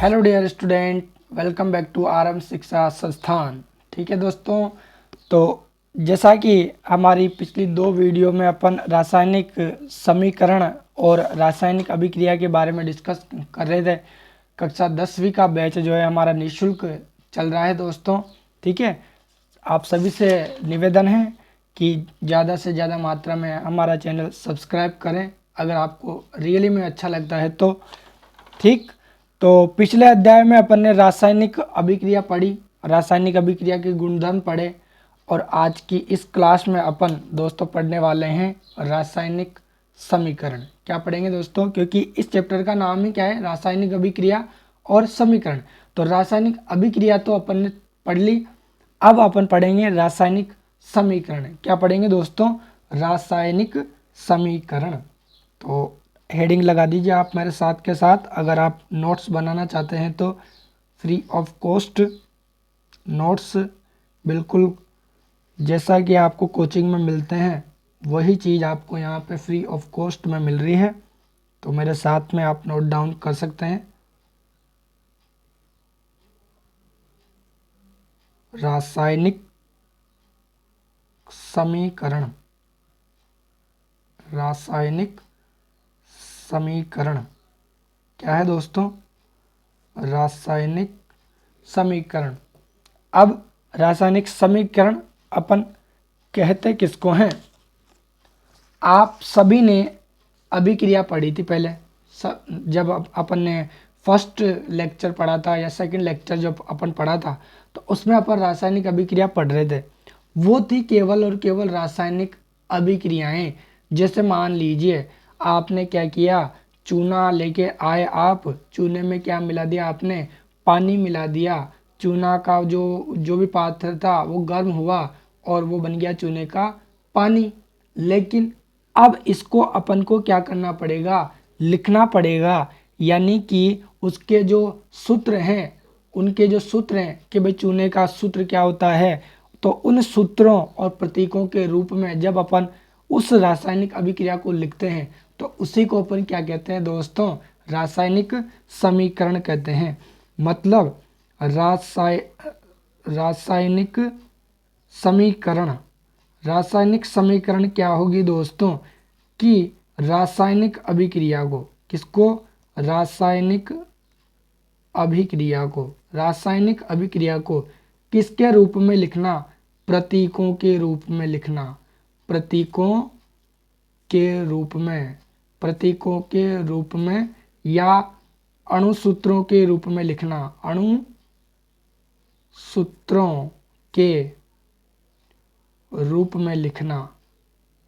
Hello dear student, welcome back to RM Shiksha Sansthan. ठीक है दोस्तों, तो जैसा कि हमारी पिछली दो वीडियो में अपन रासायनिक समीकरण और रासायनिक अभिक्रिया के बारे में डिस्कस कर रहे थे। कक्षा 10वीं का बैच जो है हमारा निःशुल्क चल रहा है दोस्तों। ठीक है, आप सभी से निवेदन है कि ज़्यादा से ज़्यादा मात्रा में हमारा चैनल सब्सक्राइब करें अगर आपको रियली में अच्छा लगता है तो। ठीक, तो पिछले अध्याय में अपन ने रासायनिक अभिक्रिया पढ़ी, रासायनिक अभिक्रिया के गुणधर्म पढ़े, और आज की इस क्लास में अपन दोस्तों पढ़ने वाले हैं रासायनिक समीकरण। क्या पढ़ेंगे दोस्तों, क्योंकि इस चैप्टर का नाम ही क्या है, रासायनिक अभिक्रिया और समीकरण। तो रासायनिक अभिक्रिया तो अपन ने पढ़ ली, अब अपन पढ़ेंगे रासायनिक समीकरण। क्या पढ़ेंगे दोस्तों, रासायनिक समीकरण। तो हेडिंग लगा दीजिए आप मेरे साथ के साथ। अगर आप नोट्स बनाना चाहते हैं तो फ्री ऑफ कॉस्ट नोट्स, बिल्कुल जैसा कि आपको कोचिंग में मिलते हैं वही चीज़ आपको यहाँ पे फ्री ऑफ कॉस्ट में मिल रही है। तो मेरे साथ में आप नोट डाउन कर सकते हैं। रासायनिक समीकरण, रासायनिक समीकरण क्या है दोस्तों, रासायनिक समीकरण। अब रासायनिक समीकरण अपन कहते किसको हैं। आप सभी ने अभिक्रिया पढ़ी थी पहले, जब अपन ने फर्स्ट लेक्चर पढ़ा था या सेकंड लेक्चर जब अपन पढ़ा था तो उसमें अपन रासायनिक अभिक्रिया पढ़ रहे थे। वो थी केवल और केवल रासायनिक अभिक्रियाएं। जैसे मान लीजिए आपने क्या किया, चूना लेके आए आप, चूने में क्या मिला दिया आपने, पानी मिला दिया। चूना का जो भी पात्र था वो गर्म हुआ और वो बन गया चूने का पानी। लेकिन अब इसको अपन को क्या करना पड़ेगा, लिखना पड़ेगा। यानी कि उसके जो सूत्र हैं, उनके जो सूत्र हैं कि भाई चूने का सूत्र क्या होता है, तो उन सूत्रों और प्रतीकों के रूप में जब अपन उस रासायनिक अभिक्रिया को लिखते हैं तो उसी को अपन क्या कहते हैं दोस्तों, रासायनिक समीकरण कहते हैं। मतलब रासायनिक समीकरण, रासायनिक समीकरण क्या होगी दोस्तों, कि रासायनिक अभिक्रिया को, किसको, रासायनिक अभिक्रिया को, रासायनिक अभिक्रिया को किसके रूप में लिखना, प्रतीकों के रूप में लिखना, प्रतीकों के रूप में, प्रतीकों के रूप में या अणुसूत्रों के रूप में लिखना, अणुसूत्रों के रूप में लिखना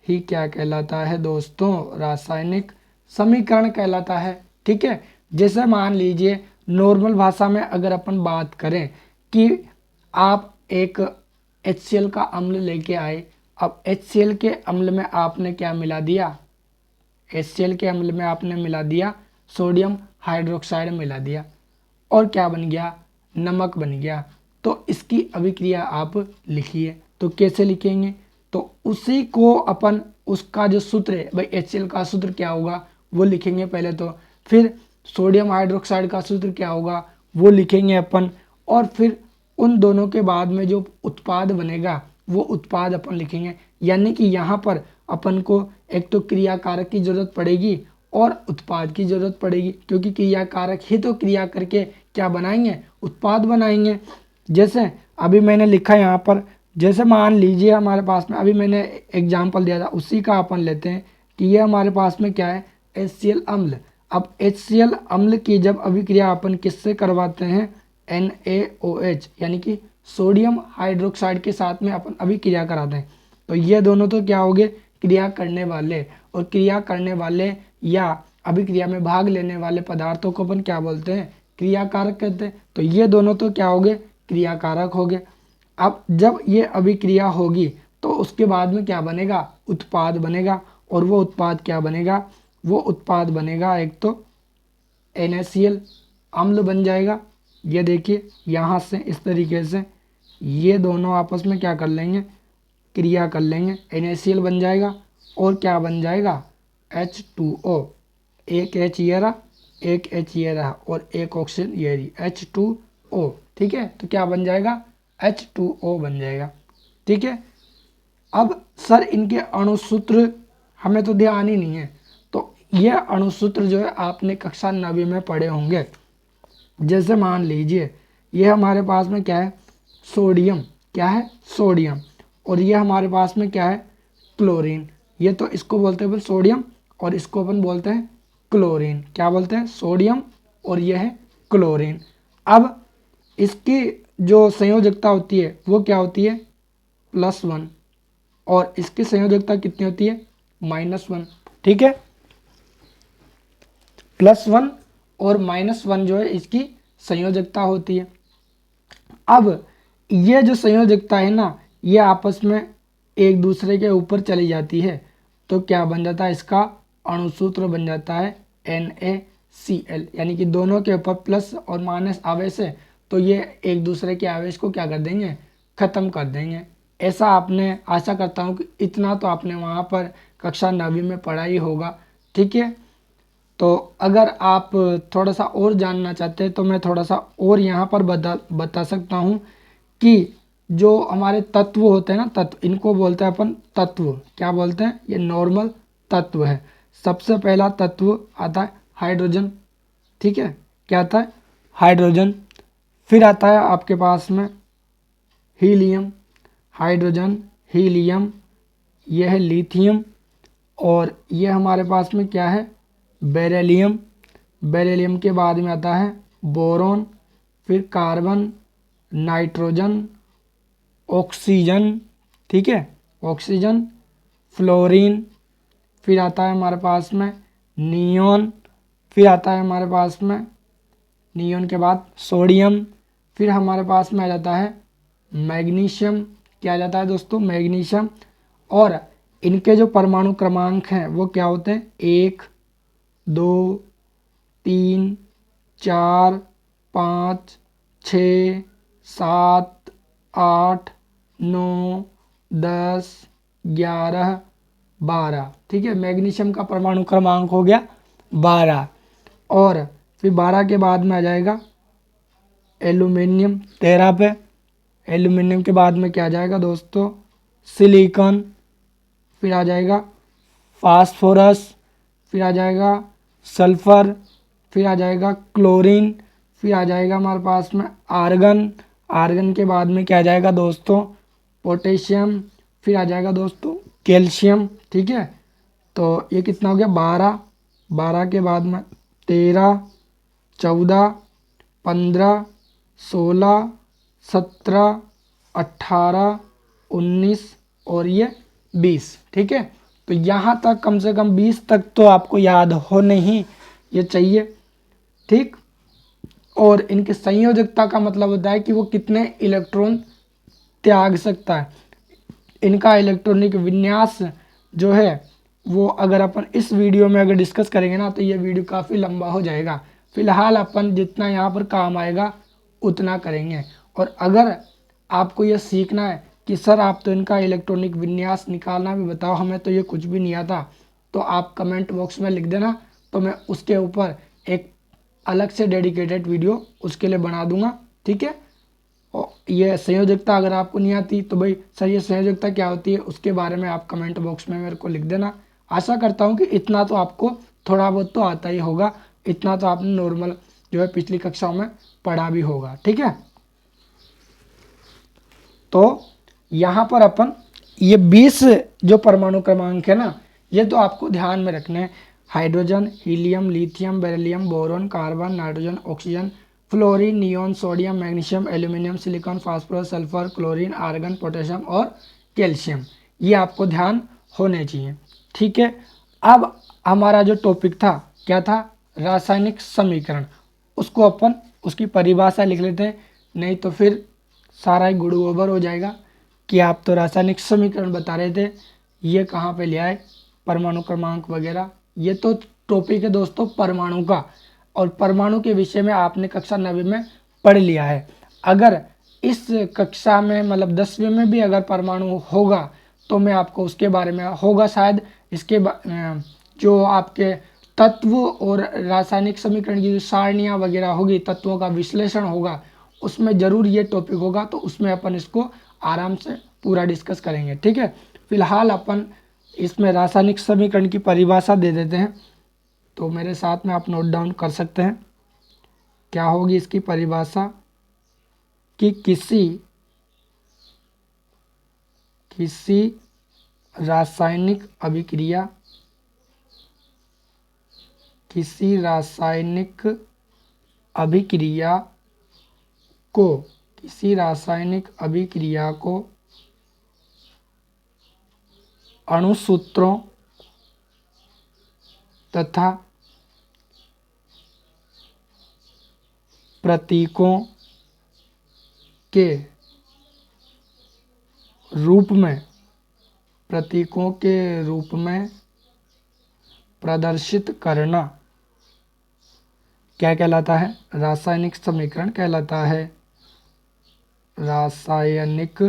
ही क्या कहलाता है दोस्तों, रासायनिक समीकरण कहलाता है। ठीक है, जैसे मान लीजिए नॉर्मल भाषा में अगर अपन बात करें कि आप एक HCl का अम्ल लेके आए। अब HCl के अम्ल में आपने क्या मिला दिया, HCl के अम्ल में आपने मिला दिया सोडियम हाइड्रोक्साइड मिला दिया, और क्या बन गया, नमक बन गया। तो इसकी अभिक्रिया आप लिखिए। तो कैसे लिखेंगे, तो उसी को अपन, उसका जो सूत्र है भाई HCl का सूत्र क्या होगा वो लिखेंगे पहले तो, फिर सोडियम हाइड्रोक्साइड का सूत्र क्या होगा वो लिखेंगे अपन, और फिर उन दोनों के बाद में जो उत्पाद बनेगा वो उत्पाद अपन लिखेंगे। यानी कि यहाँ पर अपन को एक तो क्रिया कारक की जरूरत पड़ेगी और उत्पाद की जरूरत पड़ेगी, क्योंकि क्रिया कारक ही तो क्रिया करके क्या बनाएंगे, उत्पाद बनाएंगे। जैसे अभी मैंने लिखा यहाँ पर, जैसे मान लीजिए हमारे पास में, अभी मैंने एग्जाम्पल दिया था उसी का अपन लेते हैं कि ये हमारे पास में क्या है, HCl अम्ल। अब HCl अम्ल की जब अभिक्रिया अपन किससे करवाते हैं, NaOH यानी कि सोडियम हाइड्रोक्साइड के साथ में अपन अभिक्रिया कराते हैं। तो ये दोनों तो क्या हो गए, क्रिया करने वाले, और क्रिया करने वाले या अभिक्रिया में भाग लेने वाले पदार्थों को अपन क्या बोलते हैं, क्रिया कारक कहते हैं। तो ये दोनों तो क्या हो गए, क्रिया कारक हो गए। अब जब ये अभिक्रिया होगी तो उसके बाद में क्या बनेगा, उत्पाद बनेगा। और वो उत्पाद क्या बनेगा, वो उत्पाद बनेगा एक तो NaCl अम्ल बन जाएगा। ये देखिए यहाँ से इस तरीके से ये दोनों आपस में क्या कर लेंगे, क्रिया कर लेंगे, NaCl बन जाएगा और क्या बन जाएगा, H2O, एक H ये रहा एक H ये रहा और एक ऑक्सीजन ये रही H2O, ठीक है। तो क्या बन जाएगा, H2O बन जाएगा, ठीक है। अब सर इनके अणुसूत्र हमें तो ध्यान ही नहीं है, तो ये अणुसूत्र जो है आपने कक्षा 9वीं में पढ़े होंगे। जैसे मान लीजिए ये हमारे पास में क्या है, सोडियम, क्या है, सोडियम, और ये हमारे पास में क्या है, क्लोरीन। ये तो इसको बोलते हैं अपन सोडियम और इसको अपन बोलते हैं क्लोरीन। क्या बोलते हैं, सोडियम और ये है क्लोरीन। अब इसकी जो संयोजकता होती है वो क्या होती है, +1, और इसकी संयोजकता कितनी होती है, -1, ठीक है। +1 और -1 जो है इसकी संयोजकता होती है। अब ये जो संयोजकता है ना, ये आपस में एक दूसरे के ऊपर चली जाती है, तो क्या बन जाता है, इसका अणुसूत्र बन जाता है NaCl, यानी कि दोनों के ऊपर प्लस और माइनस आवेश है, तो ये एक दूसरे के आवेश को क्या कर देंगे, ख़त्म कर देंगे। ऐसा आपने, आशा करता हूँ कि इतना तो आपने वहाँ पर कक्षा 9वीं में पढ़ा ही होगा, ठीक है। तो अगर आप थोड़ा सा और जानना चाहते हैं तो मैं थोड़ा सा और यहाँ पर बता सकता हूँ कि जो हमारे तत्व होते हैं ना, तत्व, इनको बोलते हैं अपन तत्व। क्या बोलते हैं, ये नॉर्मल तत्व है। सबसे पहला तत्व आता है हाइड्रोजन, ठीक है। क्या आता है, हाइड्रोजन। फिर आता है आपके पास में हीलियम, हाइड्रोजन, हीलियम, यह है लिथियम, और ये हमारे पास में क्या है, बेरिलियम। बेरिलियम के बाद में आता है बोरॉन, फिर कार्बन, नाइट्रोजन, ऑक्सीजन, ठीक है, ऑक्सीजन, फ्लोरीन, फिर आता है हमारे पास में नियॉन, फिर आता है हमारे पास में नियॉन के बाद सोडियम, फिर हमारे पास में आ जाता है मैग्नीशियम। क्या आ जाता है दोस्तों, मैग्नीशियम। और इनके जो परमाणु क्रमांक हैं वो क्या होते हैं, 1, 2, 3, 4, 5, 6, 7, 8, 9, 10, 11, 12, ठीक है। मैग्नीशियम का परमाणु क्रमांक हो गया 12, और फिर 12 के बाद में आ जाएगा एल्यूमिनियम 13 पे। एल्यूमिनियम के बाद में क्या आ जाएगा दोस्तों, सिलिकॉन, फिर आ जाएगा फास्फोरस, फिर आ जाएगा सल्फर, फिर आ जाएगा क्लोरीन, फिर आ जाएगा हमारे पास में आर्गन। आर्गन के बाद में क्या आ जाएगा दोस्तों, पोटेशियम, फिर आ जाएगा दोस्तों कैल्शियम, ठीक है। तो ये कितना हो गया, 12। 12 के बाद में 13, 14, 15, 16, 17, 18, 19 और ये 20, ठीक है। तो यहाँ तक कम से कम 20 तक तो आपको याद होने ही ये चाहिए, ठीक। और इनकी संयोजकता का मतलब होता है कि वो कितने इलेक्ट्रॉन त्याग सकता है। इनका इलेक्ट्रॉनिक विन्यास जो है वो अगर अपन इस वीडियो में अगर डिस्कस करेंगे ना तो ये वीडियो काफ़ी लंबा हो जाएगा। फिलहाल अपन जितना यहाँ पर काम आएगा उतना करेंगे। और अगर आपको ये सीखना है कि सर आप तो इनका इलेक्ट्रॉनिक विन्यास निकालना भी बताओ, हमें तो ये कुछ भी नहीं आता, तो आप कमेंट बॉक्स में लिख देना, तो मैं उसके ऊपर एक अलग से डेडिकेटेड वीडियो उसके लिए बना दूंगा, ठीक है। और ये संयोजकता अगर आपको नहीं आती तो भाई सर ये संयोजकता क्या होती है उसके बारे में आप कमेंट बॉक्स में मेरे को लिख देना। आशा करता हूँ कि इतना तो आपको थोड़ा बहुत तो आता ही होगा, इतना तो आपने नॉर्मल जो है पिछली कक्षाओं में पढ़ा भी होगा, ठीक है। तो यहाँ पर अपन ये 20 जो परमाणु क्रमांक है ना, ये तो आपको ध्यान में रखने हैं। Hydrogen, helium, lithium, beryllium, boron, carbon, nitrogen, oxygen, fluorine, neon, sodium, magnesium, aluminium, silicon, phosphorus, sulphur, chlorine, argon, potassium और कैल्शियम, ये आपको ध्यान होने चाहिए, ठीक है। अब हमारा जो टॉपिक था क्या था, रासायनिक समीकरण, उसको अपन उसकी परिभाषा लिख लेते हैं, नहीं तो फिर सारा ही गुड़ गोबर हो जाएगा कि आप तो रासायनिक समीकरण बता रहे थे, ये कहाँ पे ले आए परमाणु क्रमांक वगैरह। ये तो टॉपिक है दोस्तों परमाणु का, और परमाणु के विषय में आपने कक्षा 9वीं में पढ़ लिया है। अगर इस कक्षा में मतलब 10वीं में भी अगर परमाणु होगा तो मैं आपको उसके बारे में होगा शायद, इसके जो आपके तत्व और रासायनिक समीकरण की जो सारणियाँ वगैरह होगी, तत्वों का विश्लेषण होगा, उसमें ज़रूर ये टॉपिक होगा, तो उसमें अपन इसको आराम से पूरा डिस्कस करेंगे। ठीक है, फिलहाल अपन इसमें रासायनिक समीकरण की परिभाषा दे देते हैं, तो मेरे साथ में आप नोट डाउन कर सकते हैं। क्या होगी इसकी परिभाषा कि किसी रासायनिक अभिक्रिया को अणुसूत्रों तथा प्रतीकों के रूप में प्रदर्शित करना क्या कहलाता है? रासायनिक समीकरण कहलाता है। रासायनिक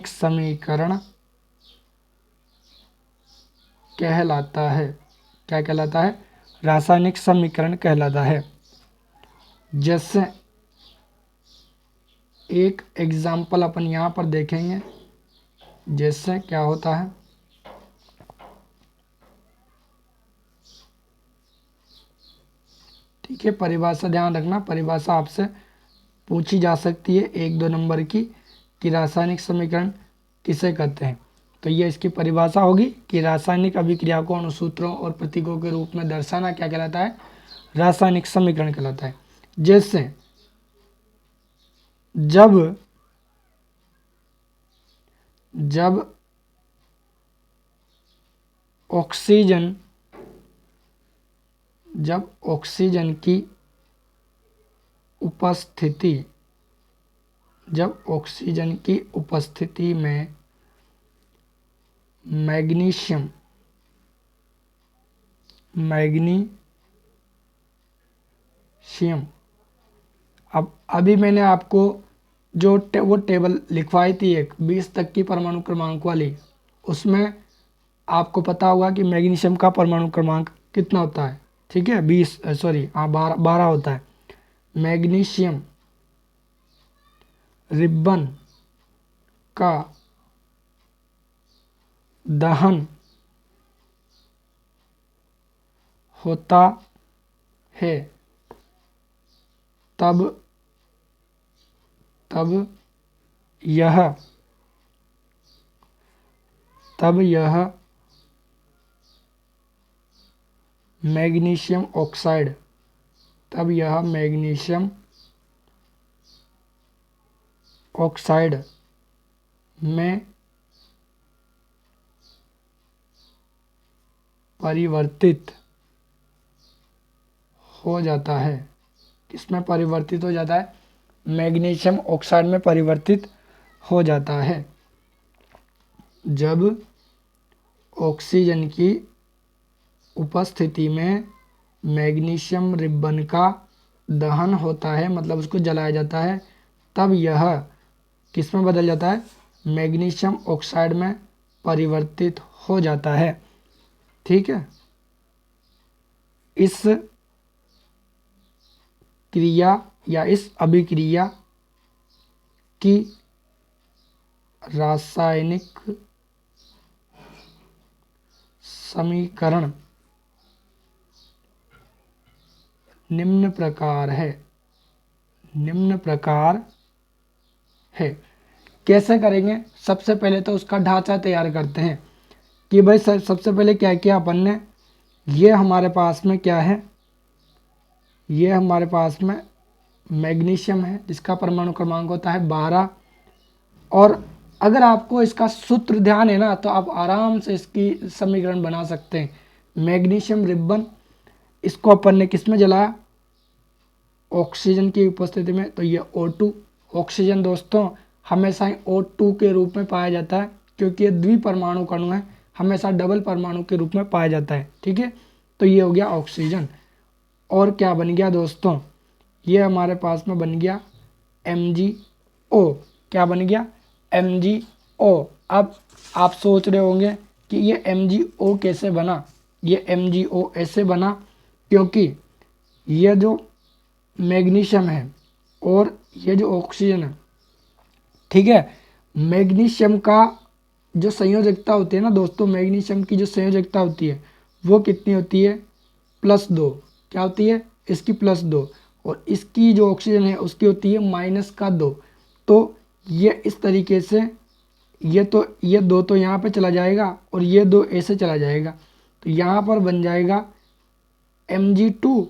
समीकरण कहलाता है। क्या कहलाता है? रासायनिक समीकरण कहलाता है। जैसे एक एग्जाम्पल अपन यहाँ पर देखेंगे, जैसे क्या होता है, ठीक है, परिभाषा ध्यान रखना, परिभाषा आपसे पूछी जा सकती है 1-2 नंबर की कि रासायनिक समीकरण किसे कहते हैं। तो ये इसकी परिभाषा होगी कि रासायनिक अभिक्रिया को अणुसूत्रों और प्रतीकों के रूप में दर्शाना क्या कहलाता है? रासायनिक समीकरण कहलाता है। जैसे जब ऑक्सीजन की उपस्थिति में मैग्नीशियम अब अभी मैंने आपको जो वो टेबल लिखवाई थी एक 20 तक की परमाणु क्रमांक वाली, उसमें आपको पता होगा कि मैग्नीशियम का परमाणु क्रमांक कितना होता है। ठीक है, 12 होता है। मैग्नीशियम रिबन का दहन होता है तब यह मैग्नीशियम ऑक्साइड में परिवर्तित हो जाता है। किसमें परिवर्तित हो जाता है? मैग्नीशियम ऑक्साइड में परिवर्तित हो जाता है। जब ऑक्सीजन की उपस्थिति में मैग्नीशियम रिबन का दहन होता है, मतलब उसको जलाया जाता है, तब यह किस में बदल जाता है? मैग्नीशियम ऑक्साइड में परिवर्तित हो जाता है। ठीक है, इस क्रिया या इस अभिक्रिया की रासायनिक समीकरण निम्न प्रकार है। कैसे करेंगे? सबसे पहले तो उसका ढांचा तैयार करते हैं कि भाई सबसे पहले क्या किया अपन ने, ये हमारे पास में क्या है, ये हमारे पास में मैग्नीशियम है जिसका परमाणु क्रमांक होता है 12। और अगर आपको इसका सूत्र ध्यान है ना, तो आप आराम से इसकी समीकरण बना सकते हैं। मैग्नीशियम रिबन, इसको अपन ने किस में जलाया? ऑक्सीजन की उपस्थिति में, तो ये O2। ऑक्सीजन दोस्तों हमेशा ही O2 के रूप में पाया जाता है, क्योंकि ये द्विपरमाणु अणु है, हमेशा डबल परमाणु के रूप में पाया जाता है। ठीक है, तो ये हो गया ऑक्सीजन। और क्या बन गया दोस्तों? ये हमारे पास में बन गया MgO। क्या बन गया? MgO। ओ। अब आप सोच रहे होंगे कि ये MgO कैसे बना। ये MgO ऐसे बना क्योंकि ये जो मैग्नीशियम है और ये जो ऑक्सीजन है, ठीक है, मैग्नीशियम का जो संयोजकता होती है ना दोस्तों, मैग्नीशियम की जो संयोजकता होती है वो कितनी होती है, +2। क्या होती है, इसकी +2, और इसकी जो ऑक्सीजन है उसकी होती है -2। तो ये इस तरीके से, ये 2 तो यहाँ पे चला जाएगा और ये 2 ऐसे चला जाएगा, तो यहाँ पर बन जाएगा Mg2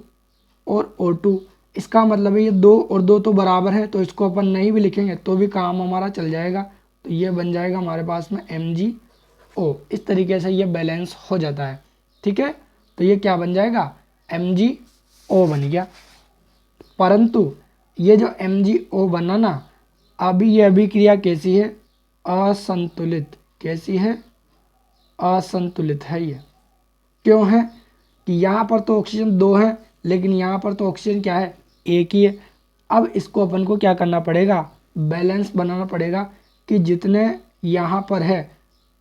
और O2। इसका मतलब है ये 2 और 2 तो बराबर है, तो इसको अपन नहीं भी लिखेंगे तो भी काम हमारा चल जाएगा। तो ये बन जाएगा हमारे पास में MgO। इस तरीके से ये बैलेंस हो जाता है, ठीक है। तो ये क्या बन जाएगा, MgO बन गया। परंतु ये जो MgO बना ना, अभी ये अभिक्रिया कैसी है, असंतुलित। कैसी है, असंतुलित है ये। क्यों है कि यहाँ पर तो ऑक्सीजन 2 है लेकिन यहाँ पर तो ऑक्सीजन क्या है, 1 ही है। अब इसको अपन को क्या करना पड़ेगा, बैलेंस बनाना पड़ेगा कि जितने यहाँ पर है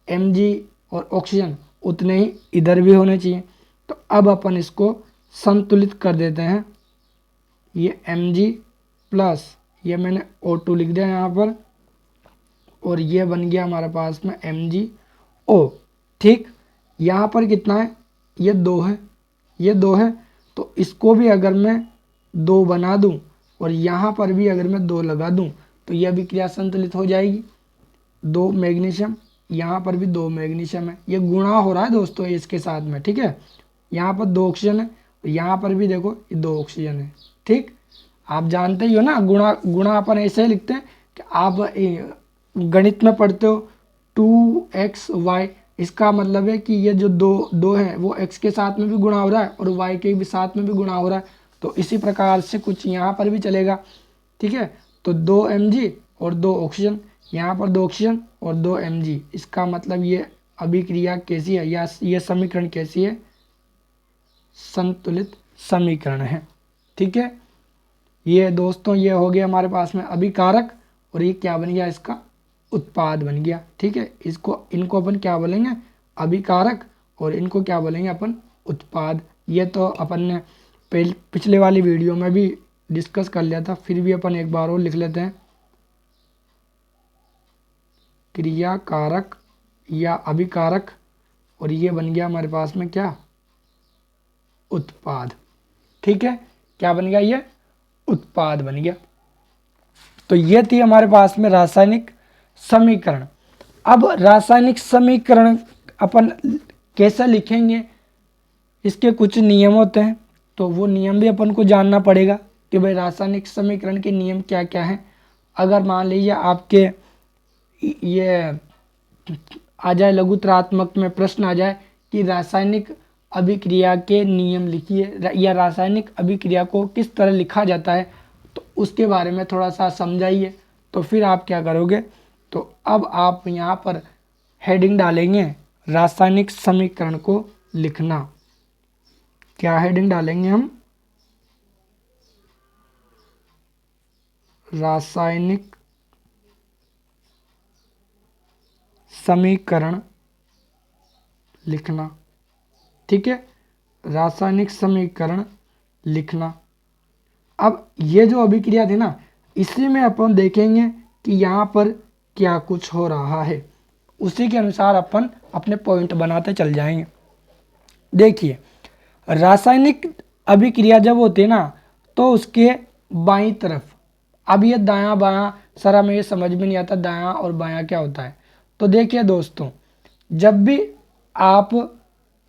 Mg और ऑक्सीजन उतने ही इधर भी होने चाहिए। तो अब अपन इसको संतुलित कर देते हैं। ये Mg प्लस ये मैंने O2 लिख दिया यहाँ पर, और ये बन गया हमारे पास में MgO। ठीक, यहाँ पर कितना है, ये 2 है, ये 2 है, तो इसको भी अगर मैं 2 बना दूं और यहाँ पर भी अगर मैं 2 लगा दूं तो यह अभिक्रिया संतुलित हो जाएगी। 2 मैग्नीशियम, यहाँ पर भी 2 मैग्नीशियम है, ये गुणा हो रहा है दोस्तों इसके साथ में, ठीक है। यहाँ पर 2 ऑक्सीजन है, यहाँ पर भी देखो ये 2 ऑक्सीजन है। ठीक, आप जानते ही हो ना, गुणा अपन ऐसे ही लिखते हैं कि आप गणित में पढ़ते हो 2xy, इसका मतलब है कि ये जो 2 है वो x के साथ में भी गुणा हो रहा है और y के भी साथ में भी गुणा हो रहा है। तो इसी प्रकार से कुछ यहाँ पर भी चलेगा, ठीक है। तो 2 Mg और 2 ऑक्सीजन, यहाँ पर 2 ऑक्सीजन और 2 Mg, इसका मतलब ये अभिक्रिया कैसी है, या ये समीकरण कैसी है, संतुलित समीकरण है, ठीक है। ये दोस्तों ये हो गया हमारे पास में अभिकारक, और ये क्या बन गया, इसका उत्पाद बन गया, ठीक है। इनको अपन क्या बोलेंगे, अभिकारक, और इनको क्या बोलेंगे अपन, उत्पाद। ये तो अपन ने पिछले वाली वीडियो में भी डिस्कस कर लिया था, फिर भी अपन एक बार और लिख लेते हैं। क्रियाकारक या अभिकारक, और ये बन गया हमारे पास में क्या, उत्पाद, ठीक है। क्या बन गया, ये उत्पाद बन गया। तो ये थी हमारे पास में रासायनिक समीकरण। अब रासायनिक समीकरण अपन कैसे लिखेंगे, इसके कुछ नियम होते हैं, तो वो नियम भी अपन को जानना पड़ेगा कि भाई रासायनिक समीकरण के नियम क्या क्या हैं। अगर मान लीजिए आपके ये आ जाए, लघुत्रात्मक में प्रश्न आ जाए कि रासायनिक अभिक्रिया के नियम लिखिए, या रासायनिक अभिक्रिया को किस तरह लिखा जाता है, तो उसके बारे में थोड़ा सा समझाइए, तो फिर आप क्या करोगे, तो अब आप यहाँ पर हेडिंग डालेंगे, रासायनिक समीकरण को लिखना। क्या हेडिंग डालेंगे हम, रासायनिक समीकरण लिखना, ठीक है, रासायनिक समीकरण लिखना। अब ये जो अभिक्रिया थी ना, इसी में अपन देखेंगे कि यहाँ पर क्या कुछ हो रहा है, उसी के अनुसार अपन अपने पॉइंट बनाते चल जाएंगे। देखिए, रासायनिक अभिक्रिया जब होती है ना, तो उसके बाईं तरफ, अब ये दायां बायां सर हमें ये समझ में नहीं आता दायां और बायां क्या होता है। तो देखिए दोस्तों, जब भी आप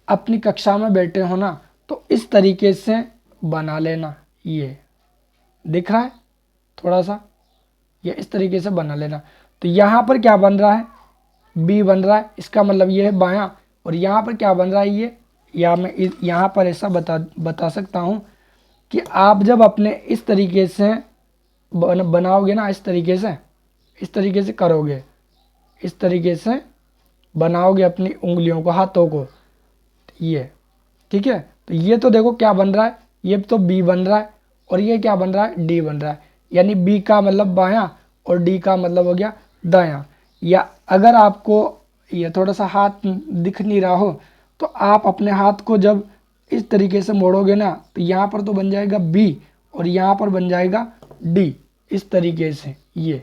अपनी कक्षा में बैठे हो ना, तो इस तरीके से बना लेना। ये दिख रहा है थोड़ा सा, ये इस तरीके से बना लेना। तो यहाँ पर क्या बन रहा है, बी बन रहा है, इसका मतलब ये है बायां, और यहाँ पर क्या बन रहा है ये, या मैं यहाँ पर ऐसा बता सकता हूँ कि आप जब अपने इस तरीके से बनाओगे ना, इस तरीके से करोगे, इस तरीके से बनाओगे अपनी उंगलियों को, हाथों को, ये, ठीक है। तो ये तो देखो क्या बन रहा है, ये तो बी बन रहा है, और ये क्या बन रहा है, डी बन रहा है। यानी बी का मतलब बायां और डी का मतलब हो गया दायां। या अगर आपको ये थोड़ा सा हाथ दिख नहीं रहा हो तो आप अपने हाथ को जब इस तरीके से मोड़ोगे ना तो यहाँ पर तो बन जाएगा बी और यहाँ पर बन जाएगा डी, इस तरीके से ये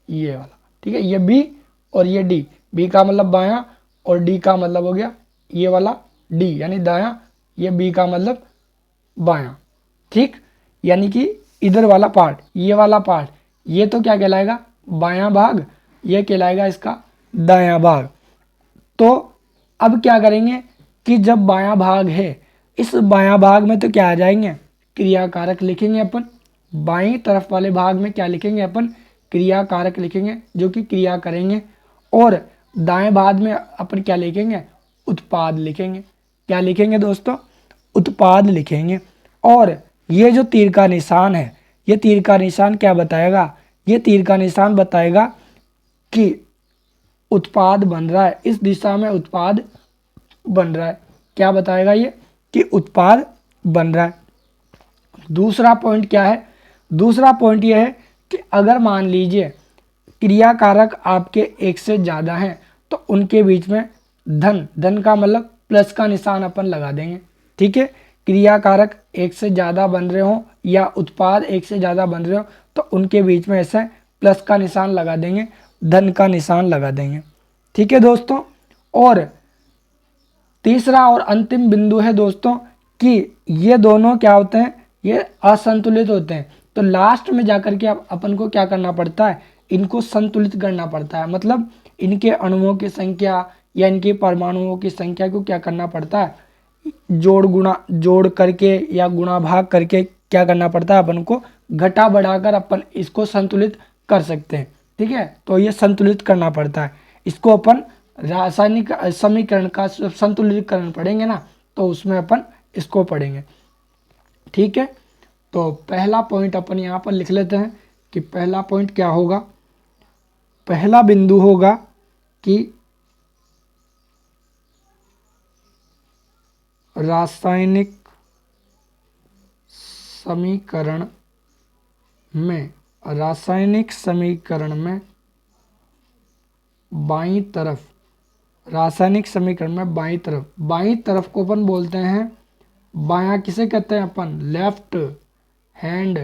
वाला, ठीक है। ये बी और ये डी, बी का मतलब बायां और डी का मतलब हो गया ये वाला डी यानी दायां, ये बी का मतलब बायां, ठीक। यानी कि इधर वाला पार्ट, ये वाला पार्ट, ये तो क्या कहलाएगा बायां भाग, ये कहलाएगा इसका दायां भाग। तो अब क्या करेंगे कि जब बायां भाग है, इस बायां भाग में तो क्या आ जाएंगे क्रिया कारक लिखेंगे अपन, बाईं तरफ वाले भाग में क्या लिखेंगे अपन क्रिया कारक लिखेंगे जो कि क्रिया करेंगे, और दाएं भाग में अपन क्या लिखेंगे उत्पाद लिखेंगे। क्या लिखेंगे दोस्तों उत्पाद लिखेंगे। और ये जो तीर का निशान है, ये तीर का निशान क्या बताएगा, ये तीर का निशान बताएगा कि उत्पाद बन रहा है, इस दिशा में उत्पाद बन रहा है। क्या बताएगा ये कि उत्पाद बन रहा है। दूसरा पॉइंट क्या है, दूसरा पॉइंट यह है कि अगर मान लीजिए क्रिया कारक आपके एक से ज़्यादा हैं तो उनके बीच में धन, धन का मतलब प्लस का निशान अपन लगा देंगे, ठीक है। क्रिया कारक एक से ज़्यादा बन रहे हो या उत्पाद एक से ज़्यादा बन रहे हो तो उनके बीच में ऐसे प्लस का निशान लगा देंगे, धन का निशान लगा देंगे, ठीक है दोस्तों। और तीसरा और अंतिम बिंदु है दोस्तों कि ये दोनों क्या होते हैं, ये असंतुलित होते हैं। तो लास्ट में जाकर के अपन को क्या करना पड़ता है, इनको संतुलित करना पड़ता है। मतलब इनके अणुओं की संख्या या इनके परमाणुओं की संख्या को क्या करना पड़ता है, जोड़ करके या गुणा भाग करके क्या करना पड़ता है, अपन को घटा बढ़ाकर अपन इसको संतुलित कर सकते हैं, ठीक है। तो ये संतुलित करना पड़ता है, इसको अपन रासायनिक समीकरण का संतुलितकरण पढ़ेंगे ना तो उसमें अपन इसको पढ़ेंगे, ठीक है। तो पहला पॉइंट अपन यहाँ पर लिख लेते हैं कि पहला पॉइंट क्या होगा, पहला बिंदु होगा कि रासायनिक समीकरण में, रासायनिक समीकरण में बाईं तरफ, रासायनिक समीकरण में बाईं तरफ, बाईं तरफ को अपन बोलते हैं बायां, किसे कहते हैं अपन लेफ्ट हैंड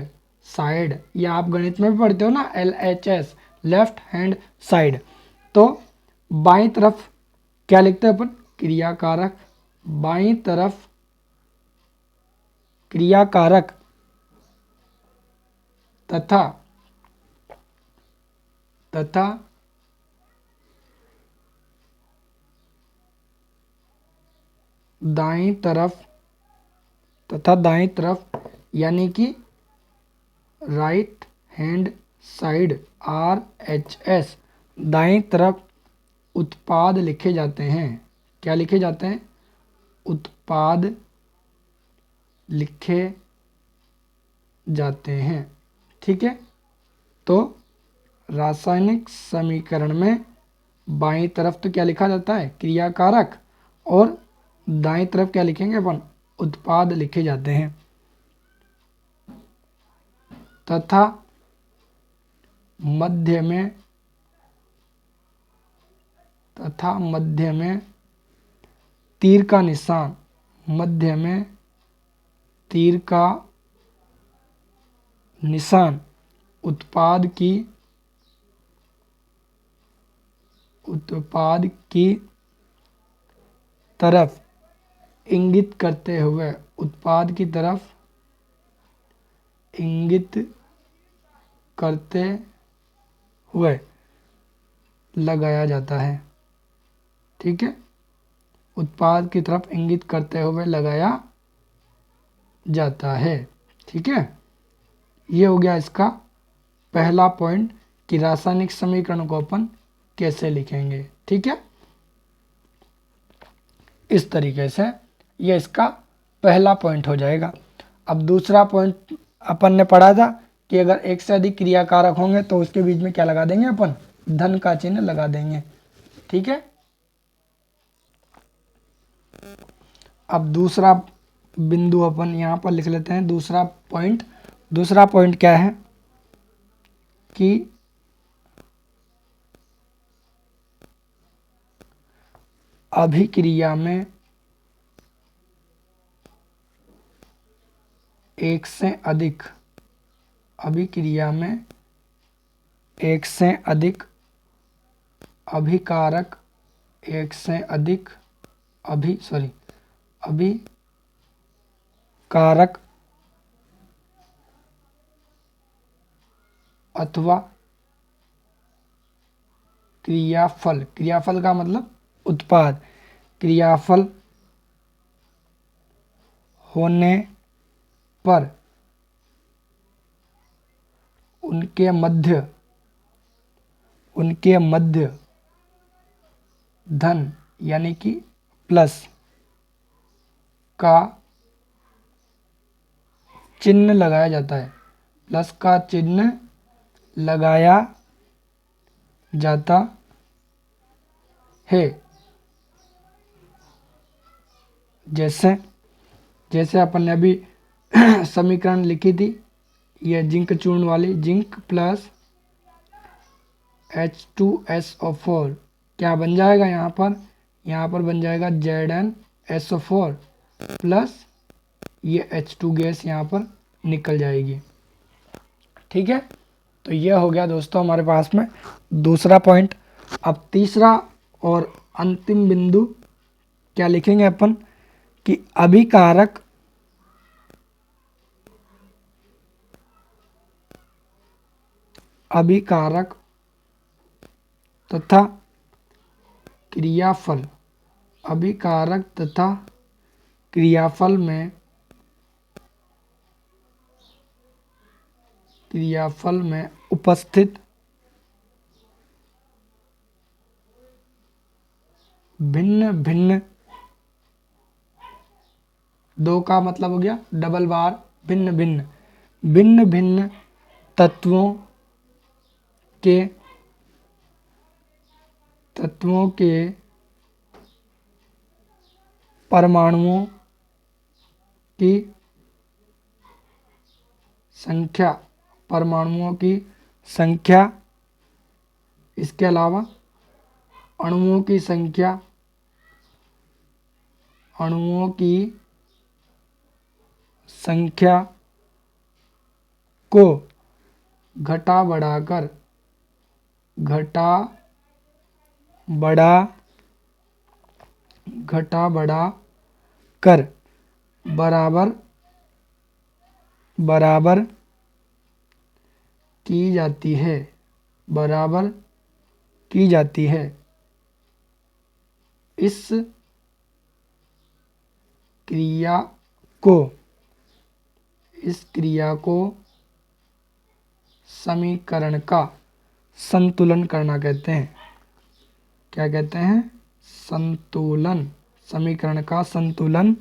साइड, या आप गणित में भी पढ़ते हो ना LHS लेफ्ट हैंड साइड। तो बाईं तरफ क्या लिखते हैं अपन क्रिया कारक, बाईं तरफ क्रिया कारक तथा दाईं तरफ, तथा दाईं तरफ यानी कि राइट हैंड साइड RHS, दाईं तरफ उत्पाद लिखे जाते हैं। क्या लिखे जाते हैं, उत्पाद लिखे जाते हैं, ठीक है। तो रासायनिक समीकरण में बाईं तरफ तो क्या लिखा जाता है क्रिया कारक, और दाईं तरफ क्या लिखेंगे अपन उत्पाद लिखे जाते हैं। तथा मध्य में, तथा मध्य में तीर का निशान, मध्य में तीर का निशान उत्पाद की तरफ इंगित करते हुए, उत्पाद की तरफ इंगित करते हुए लगाया जाता है, ठीक है। उत्पाद की तरफ इंगित करते हुए लगाया जाता है, ठीक है। ये हो गया इसका पहला पॉइंट कि रासायनिक समीकरण को अपन कैसे लिखेंगे, ठीक है। इस तरीके से ये इसका पहला पॉइंट हो जाएगा। अब दूसरा पॉइंट अपन ने पढ़ा था कि अगर एक से अधिक क्रिया कारक होंगे तो उसके बीच में क्या लगा देंगे अपन धन का चिन्ह लगा देंगे, ठीक है। अब दूसरा बिंदु अपन यहाँ पर लिख लेते हैं, दूसरा पॉइंट। दूसरा पॉइंट क्या है कि अभिक्रिया में एक से अधिक, अभिक्रिया में एक से अधिक अभिकारक, एक से अधिक अभिकारक अथवा क्रियाफल, क्रियाफल का मतलब उत्पाद, क्रियाफल होने पर उनके मध्य धन यानी कि प्लस का चिन्ह लगाया जाता है, प्लस का चिन्ह लगाया जाता है। जैसे अपन ने अभी समीकरण लिखी थी, ये जिंक चूर्ण वाली, जिंक प्लस H2SO4 क्या बन जाएगा यहाँ पर बन जाएगा ZnSO4 प्लस ये H2 गैस यहाँ पर निकल जाएगी। ठीक है, तो ये हो गया दोस्तों हमारे पास में दूसरा पॉइंट। अब तीसरा और अंतिम बिंदु क्या लिखेंगे अपन कि अभिकारक तथा क्रियाफल, अभिकारक तथा क्रियाफल में उपस्थित भिन्न भिन्न, दो का मतलब हो गया डबल बार, भिन्न भिन्न तत्वों के परमाणुओं की संख्या, इसके अलावा अणुओं की संख्या को घटा बढ़ा कर बराबर की जाती है। इस क्रिया को समीकरण का संतुलन करना कहते हैं। क्या कहते हैं? संतुलन, समीकरण का संतुलन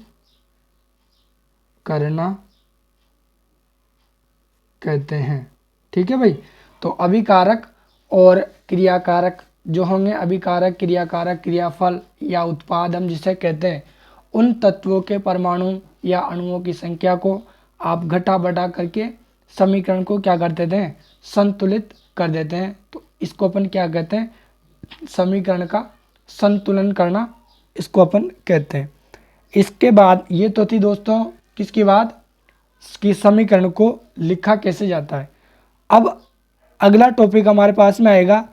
करना कहते हैं। ठीक है भाई, तो अभिकारक और क्रियाकारक जो होंगे, अभिकारक, क्रियाकारक, क्रियाफल या उत्पाद हम जिसे कहते हैं, उन तत्वों के परमाणु या अणुओं की संख्या को आप घटा बढ़ा करके समीकरण को क्या कर देते हैं? संतुलित कर देते हैं। तो इसको अपन क्या कहते हैं? समीकरण का संतुलन करना, इसको अपन कहते हैं। इसके बाद ये तो थी दोस्तों किसकी बात कि समीकरण को लिखा कैसे जाता है। अब अगला टॉपिक हमारे पास में आएगा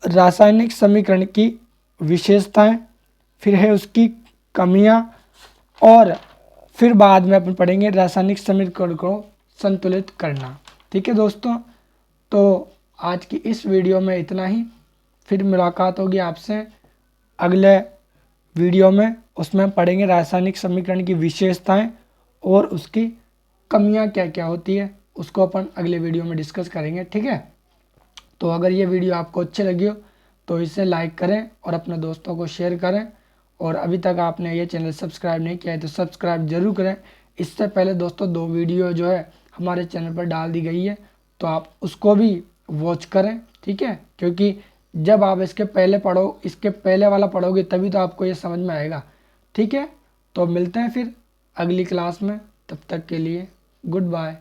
रासायनिक समीकरण की विशेषताएं, फिर है उसकी कमियां, और फिर बाद में अपन पढ़ेंगे रासायनिक समीकरण को संतुलित करना। ठीक है दोस्तों, तो आज की इस वीडियो में इतना ही। फिर मुलाकात होगी आपसे अगले वीडियो में, उसमें पढ़ेंगे रासायनिक समीकरण की विशेषताएं और उसकी कमियां क्या क्या होती है, उसको अपन अगले वीडियो में डिस्कस करेंगे। ठीक है, तो अगर ये वीडियो आपको अच्छी लगी हो तो इसे लाइक करें और अपने दोस्तों को शेयर करें, और अभी तक आपने ये चैनल सब्सक्राइब नहीं किया है तो सब्सक्राइब जरूर करें। इससे पहले दोस्तों 2 वीडियो जो है हमारे चैनल पर डाल दी गई है, तो आप उसको भी वॉच करें। ठीक है, क्योंकि जब आप इसके पहले वाला पढ़ोगे तभी तो आपको ये समझ में आएगा। ठीक है, तो मिलते हैं फिर अगली क्लास में, तब तक के लिए गुड बाय।